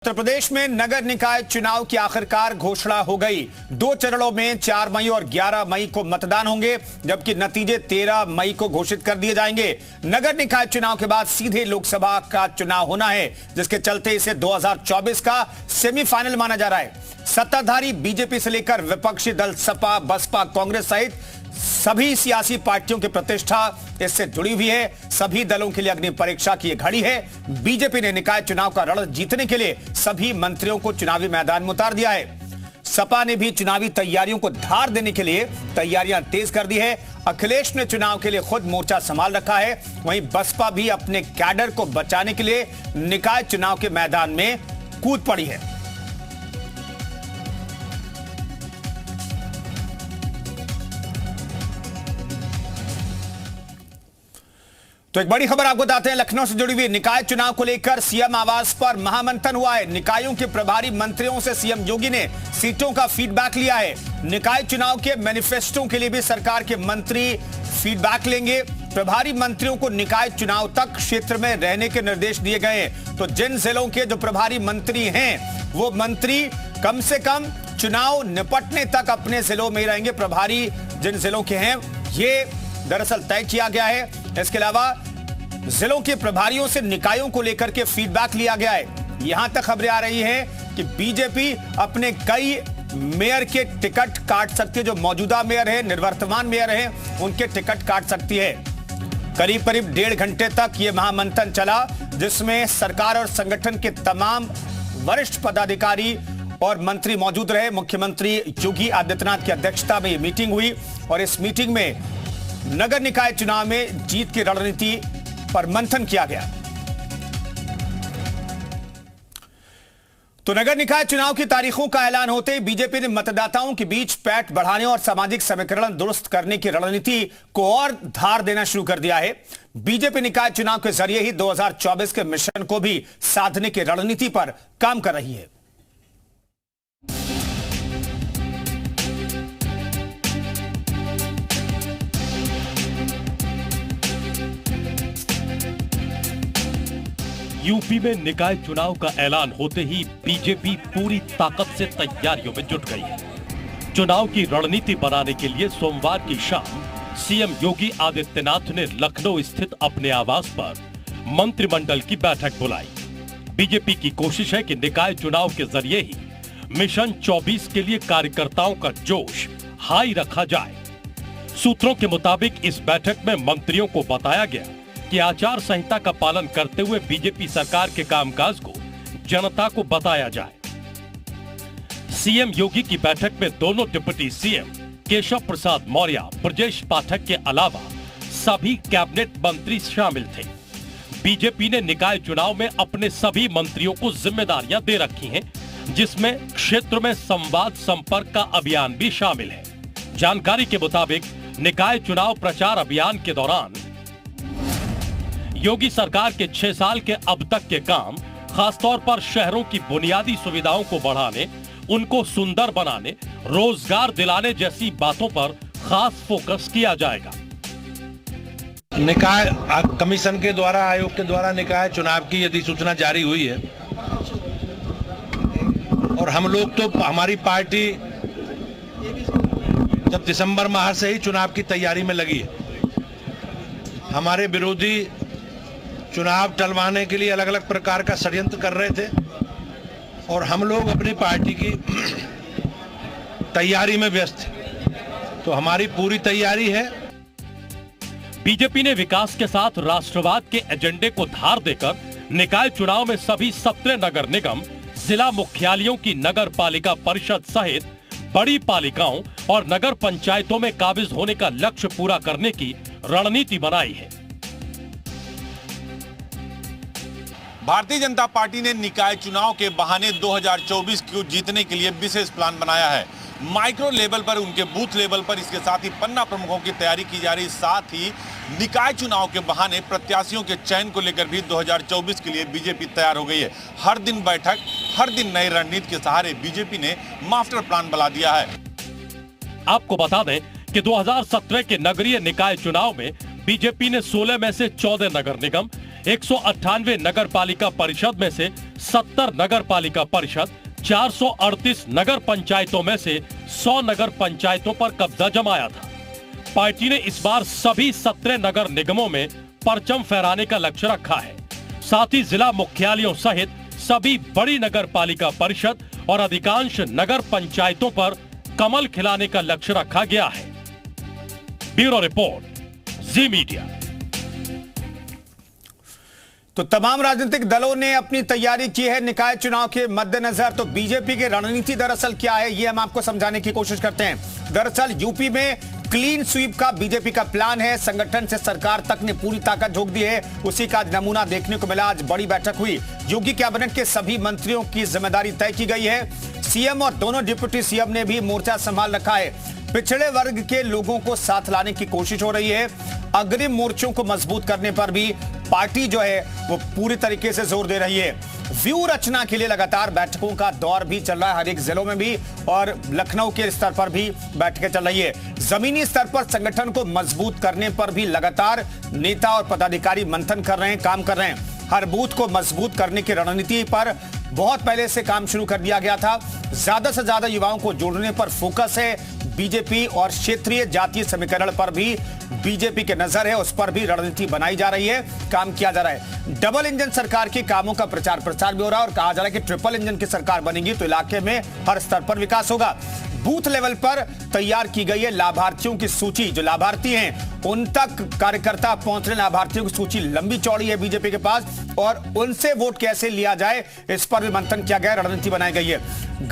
उत्तर प्रदेश में नगर निकाय चुनाव की आखिरकार घोषणा हो गई। 2 चरणों में 4 मई और 11 मई को मतदान होंगे, जबकि नतीजे 13 मई को घोषित कर दिए जाएंगे। नगर निकाय चुनाव के बाद सीधे लोकसभा का चुनाव होना है, जिसके चलते इसे 2024 का सेमीफाइनल माना जा रहा है। सत्ताधारी बीजेपी से लेकर विपक्षी दल सपा, बसपा, कांग्रेस सहित सभी सियासी पार्टियों की प्रतिष्ठा इससे जुड़ी हुई है। सभी दलों के लिए अग्नि परीक्षा की घड़ी है। बीजेपी ने निकाय चुनाव का रण जीतने के लिए सभी मंत्रियों को चुनावी मैदान में उतार दिया है। सपा ने भी चुनावी तैयारियों को धार देने के लिए तैयारियां तेज कर दी है। अखिलेश ने चुनाव के लिए खुद मोर्चा संभाल रखा है। वहीं बसपा भी अपने कैडर को बचाने के लिए निकाय चुनाव के मैदान में कूद पड़ी है। तो एक बड़ी खबर आपको बताते हैं, लखनऊ से जुड़ी हुई। निकाय चुनाव को लेकर सीएम आवास पर महामंथन हुआ है। निकायों के प्रभारी मंत्रियों से सीएम योगी ने सीटों का फीडबैक लिया है। निकाय चुनाव के मैनिफेस्टो के लिए भी सरकार के मंत्री फीडबैक लेंगे। प्रभारी मंत्रियों को निकाय चुनाव तक क्षेत्र में रहने के निर्देश दिए गए हैं। तो जिन जिलों के जो प्रभारी मंत्री हैं, वो मंत्री कम से कम चुनाव निपटने तक अपने जिलों में रहेंगे। प्रभारी जिन जिलों के हैं, ये दरअसल तय किया गया है। इसके अलावा जिलों के प्रभारियों से निकायों को लेकर के फीडबैक लिया गया है। यहां तक खबरें आ रही हैं कि बीजेपी अपने कई मेयर के टिकट काट सकती है। जो मौजूदा मेयर है, निर्वर्तमान मेयर है, उनके टिकट काट सकती है। करीब करीब 1.5 घंटे तक यह महामंथन चला, जिसमें सरकार और संगठन के तमाम वरिष्ठ पदाधिकारी और मंत्री मौजूद रहे। मुख्यमंत्री योगी आदित्यनाथ की अध्यक्षता में यह मीटिंग हुई और इस मीटिंग में नगर निकाय चुनाव में जीत की रणनीति पर मंथन किया गया। तो नगर निकाय चुनाव की तारीखों का ऐलान होते ही बीजेपी ने मतदाताओं के बीच पैठ बढ़ाने और सामाजिक समीकरण दुरुस्त करने की रणनीति को और धार देना शुरू कर दिया है। बीजेपी निकाय चुनाव के जरिए ही 2024 के मिशन को भी साधने की रणनीति पर काम कर रही है। यूपी में निकाय चुनाव का ऐलान होते ही बीजेपी पूरी ताकत से तैयारियों में जुट गई है। चुनाव की रणनीति बनाने के लिए सोमवार की शाम सीएम योगी आदित्यनाथ ने लखनऊ स्थित अपने आवास पर मंत्रिमंडल की बैठक बुलाई। बीजेपी की कोशिश है कि निकाय चुनाव के जरिए ही मिशन 24 के लिए कार्यकर्ताओं का जोश हाई रखा जाए। सूत्रों के मुताबिक इस बैठक में मंत्रियों को बताया गया कि आचार संहिता का पालन करते हुए बीजेपी सरकार के कामकाज को जनता को बताया जाए। सीएम योगी की बैठक में दोनों डिप्टी सीएम केशव प्रसाद मौर्य, ब्रजेश पाठक के अलावा सभी कैबिनेट मंत्री शामिल थे। बीजेपी ने निकाय चुनाव में अपने सभी मंत्रियों को जिम्मेदारियां दे रखी हैं, जिसमें क्षेत्र में संवाद संपर्क का अभियान भी शामिल है। जानकारी के मुताबिक निकाय चुनाव प्रचार अभियान के दौरान योगी सरकार के 6 साल के अब तक के काम, खासतौर पर शहरों की बुनियादी सुविधाओं को बढ़ाने, उनको सुंदर बनाने, रोजगार दिलाने जैसी बातों पर खास फोकस किया जाएगा। निकाय कमीशन के द्वारा, आयोग के द्वारा निकाय चुनाव की अधिसूचना जारी हुई है और हम लोग तो, हमारी पार्टी जब दिसंबर माह से ही चुनाव की तैयारी में लगी है। हमारे विरोधी चुनाव टलवाने के लिए अलग अलग प्रकार का षड्यंत्र कर रहे थे और हम लोग अपनी पार्टी की तैयारी में व्यस्त थे। तो हमारी पूरी तैयारी है। बीजेपी ने विकास के साथ राष्ट्रवाद के एजेंडे को धार देकर निकाय चुनाव में सभी 17 नगर निगम, जिला मुख्यालयों की नगर पालिका परिषद सहित बड़ी पालिकाओं और नगर पंचायतों में काबिज होने का लक्ष्य पूरा करने की रणनीति बनाई है। भारतीय जनता पार्टी ने निकाय चुनाव के बहाने 2024 को जीतने के लिए विशेष प्लान बनाया है। माइक्रो लेवल पर, उनके बूथ लेवल पर, इसके साथ ही पन्ना प्रमुखों की तैयारी की जा रही। साथ ही निकाय चुनाव के बहाने प्रत्याशियों के चयन को लेकर भी 2024 के लिए बीजेपी तैयार हो गई है। हर दिन बैठक, हर दिन नई रणनीति के सहारे बीजेपी ने मास्टर प्लान बना दिया है। आपको बता दें कि 2017 के नगरीय निकाय चुनाव में बीजेपी ने 16 में से 14 नगर निगम, 198 नगर पालिका परिषद में से 70 नगर पालिका परिषद, 438 नगर पंचायतों में से 100 नगर पंचायतों पर कब्जा जमाया था। पार्टी ने इस बार सभी 17 नगर निगमों में परचम फहराने का लक्ष्य रखा है। साथ ही जिला मुख्यालयों सहित सभी बड़ी नगर पालिका परिषद और अधिकांश नगर पंचायतों पर कमल खिलाने का लक्ष्य रखा गया है। ब्यूरो रिपोर्ट, जी मीडिया। तो तमाम राजनीतिक दलों ने अपनी तैयारी की है निकाय चुनाव के मद्देनजर। तो बीजेपी की रणनीति दरअसल क्या है, ये हम आपको समझाने की कोशिश करते हैं। दरअसल यूपी में क्लीन स्वीप का बीजेपी का प्लान है। संगठन से सरकार तक ने पूरी ताकत झोंक दी है, उसी का नमूना देखने को मिला। आज बड़ी बैठक हुई, योगी कैबिनेट के सभी मंत्रियों की जिम्मेदारी तय की गई है। सीएम और दोनों डिप्टी सीएम ने भी मोर्चा संभाल रखा है। पिछड़े वर्ग के लोगों को साथ लाने की कोशिश हो रही है। अग्रिम मोर्चों को मजबूत करने पर भी पार्टी जो है वो पूरी तरीके से जोर दे रही है। व्यू रचना के लिए लगातार बैठकों का दौर भी चल रहा है, हर एक जिलों में भी, और लखनऊ के स्तर पर भी बैठकें चल रही है। जमीनी स्तर पर संगठन को मजबूत करने पर भी लगातार नेता और पदाधिकारी मंथन कर रहे हैं, काम कर रहे हैं। हर बूथ को मजबूत करने की रणनीति पर बहुत पहले से काम शुरू कर दिया गया था। ज्यादा से ज्यादा युवाओं को जोड़ने पर फोकस है बीजेपी, और क्षेत्रीय जातीय समीकरण पर भी बीजेपी की नजर है, उस पर भी रणनीति बनाई जा रही है, काम किया जा रहा है। डबल इंजन सरकार के कामों का प्रचार प्रसार भी हो रहा है और कहा जा रहा है कि ट्रिपल इंजन की सरकार बनेगी तो इलाके में हर स्तर पर विकास होगा। बूथ लेवल पर तैयार की गई है लाभार्थियों की सूची। जो लाभार्थी हैं उन तक कार्यकर्ता पहुंच रहे, लाभार्थियों की सूची लंबी चौड़ी है बीजेपी के पास, और उनसे वोट कैसे लिया जाए इस पर भी मंथन किया गया, रणनीति बनाई गई है।